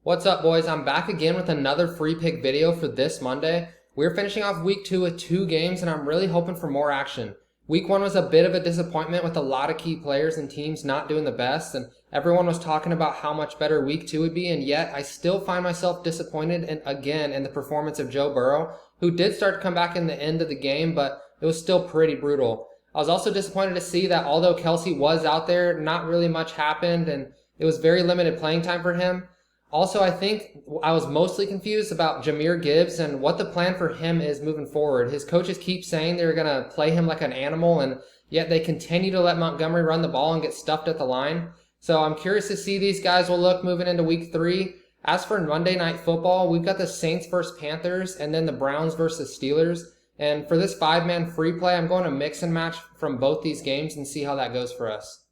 What's up, boys? I'm back again with another free pick video for this Monday. We're finishing off week 2 with 2 games, and I'm really hoping for more action. Week 1 was a bit of a disappointment with a lot of key players and teams not doing the best, and everyone was talking about how much better week 2 would be, and yet I still find myself disappointed again in the performance of Joe Burrow, who did start to come back in the end of the game, but it was still pretty brutal. I was also disappointed to see that although Kelsey was out there, not really much happened, and it was very limited playing time for him. Also, I think I was mostly confused about Jahmyr Gibbs and what the plan for him is moving forward. His coaches keep saying they're going to play him like an animal, and yet they continue to let Montgomery run the ball and get stuffed at the line. So I'm curious to see these guys will look moving into week 3. As for Monday Night Football, we've got the Saints versus Panthers and then the Browns versus Steelers. And for this 5-man free play, I'm going to mix and match from both these games and see how that goes for us.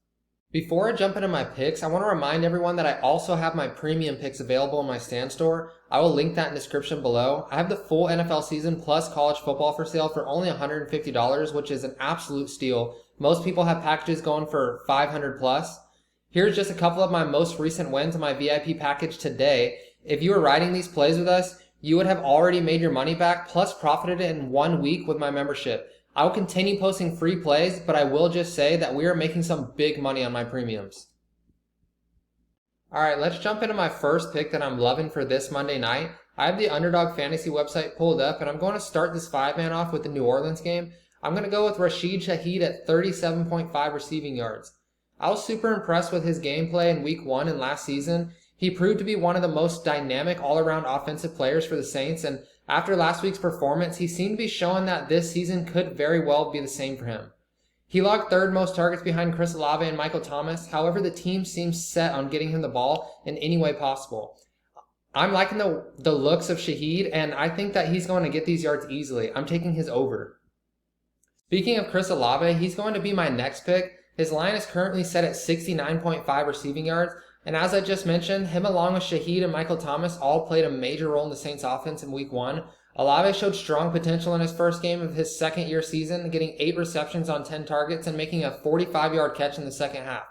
Before I jump into my picks, I want to remind everyone that I also have my premium picks available in my stand store. I will link that in the description below. I have the full NFL season plus college football for sale for only $150, which is an absolute steal. Most people have packages going for $500 plus. Here's just a couple of my most recent wins in my VIP package today. If you were riding these plays with us, you would have already made your money back plus profited in 1 week with my membership. I will continue posting free plays, but I will just say that we are making some big money on my premiums. Alright, let's jump into my first pick that I'm loving for this Monday night. I have the Underdog fantasy website pulled up, and I'm going to start this 5-man off with the New Orleans game. I'm going to go with Rasheed Shahid at 37.5 receiving yards. I was super impressed with his gameplay in week 1 and last season. He proved to be one of the most dynamic all-around offensive players for the Saints, and after last week's performance, he seemed to be showing that this season could very well be the same for him. He logged 3rd most targets behind Olave and Michael Thomas. However, the team seems set on getting him the ball in any way possible. I'm liking the looks of Shahid, and I think that he's going to get these yards easily. I'm taking his over. Speaking of Olave, he's going to be my next pick. His line is currently set at 69.5 receiving yards, and as I just mentioned, him along with Shahid and Michael Thomas all played a major role in the Saints offense in week 1. Olave showed strong potential in his first game of his second-year season, getting 8 receptions on 10 targets and making a 45-yard catch in the second half.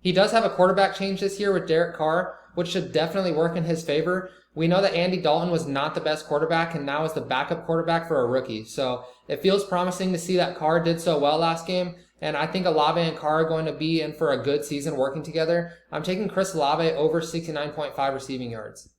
He does have a quarterback change this year with Carr, which should definitely work in his favor. We know that Andy Dalton was not the best quarterback and now is the backup quarterback for a rookie, so it feels promising to see that Carr did so well last game. And I think Olave and Carr are going to be in for a good season working together. I'm taking Olave over 69.5 receiving yards.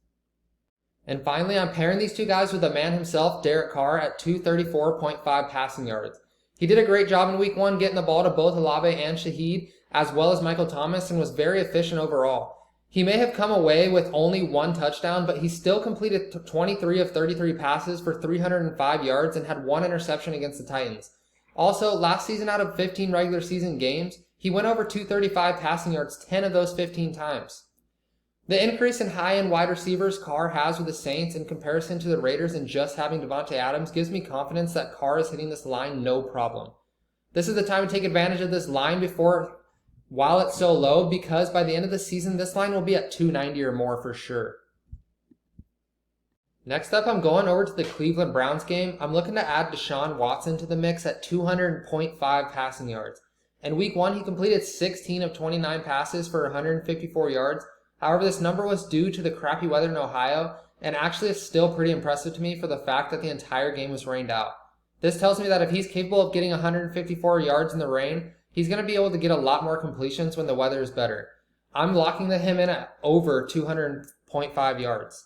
And finally, I'm pairing these two guys with the man himself, Carr, at 234.5 passing yards. He did a great job in week 1 getting the ball to both Olave and Shahid, as well as Michael Thomas, and was very efficient overall. He may have come away with only 1 touchdown, but he still completed 23 of 33 passes for 305 yards and had 1 interception against the Titans. Also, last season out of 15 regular season games, he went over 235 passing yards 10 of those 15 times. The increase in high-end wide receivers Carr has with the Saints in comparison to the Raiders and just having Devontae Adams gives me confidence that Carr is hitting this line no problem. This is the time to take advantage of this line while it's so low, because by the end of the season, this line will be at 290 or more for sure. Next up, I'm going over to the Cleveland Browns game. I'm looking to add Deshaun Watson to the mix at 200.5 passing yards. In week 1, he completed 16 of 29 passes for 154 yards. However, this number was due to the crappy weather in Ohio, and actually is still pretty impressive to me for the fact that the entire game was rained out. This tells me that if he's capable of getting 154 yards in the rain, he's going to be able to get a lot more completions when the weather is better. I'm locking him in at over 200.5 yards.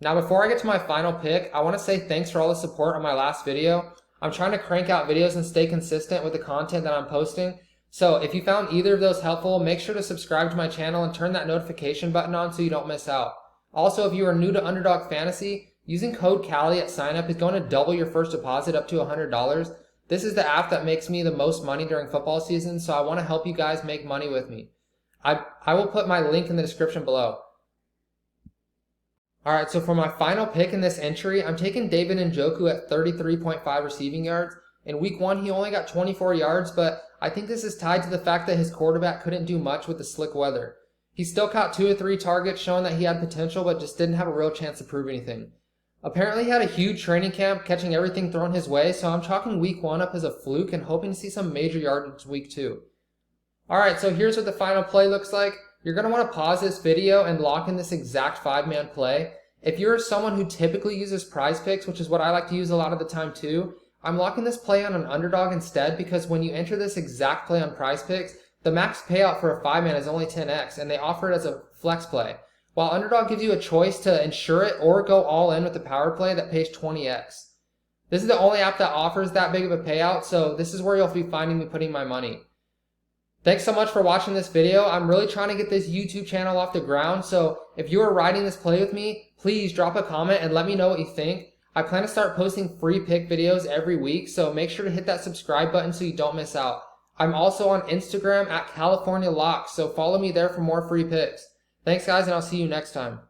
Now, before I get to my final pick, I want to say thanks for all the support on my last video. I'm trying to crank out videos and stay consistent with the content that I'm posting. So if you found either of those helpful, make sure to subscribe to my channel and turn that notification button on so you don't miss out. Also, if you are new to Underdog Fantasy, using code Cali at signup is going to double your first deposit up to $100. This is the app that makes me the most money during football season, so I want to help you guys make money with me. I will put my link in the description below. Alright, so for my final pick in this entry, I'm taking David Njoku at 33.5 receiving yards. In week 1, he only got 24 yards, but I think this is tied to the fact that his quarterback couldn't do much with the slick weather. He still caught 2 or 3 targets, showing that he had potential, but just didn't have a real chance to prove anything. Apparently he had a huge training camp, catching everything thrown his way, so I'm chalking week 1 up as a fluke and hoping to see some major yardage week 2. Alright, so here's what the final play looks like. you're going to want to pause this video and lock in this exact 5-man play. If you're someone who typically uses Prize Picks, which is what I like to use a lot of the time too, I'm locking this play on an underdog instead, because when you enter this exact play on Prize Picks, the max payout for a 5-man is only 10x, and they offer it as a flex play. While Underdog gives you a choice to insure it or go all in with the power play that pays 20x. This is the only app that offers that big of a payout, so this is where you'll be finding me putting my money. Thanks so much for watching this video. I'm really trying to get this YouTube channel off the ground, so if you are riding this play with me, please drop a comment and let me know what you think. I plan to start posting free pick videos every week, so make sure to hit that subscribe button so you don't miss out. I'm also on Instagram at California Locks, so follow me there for more free picks. Thanks guys, and I'll see you next time.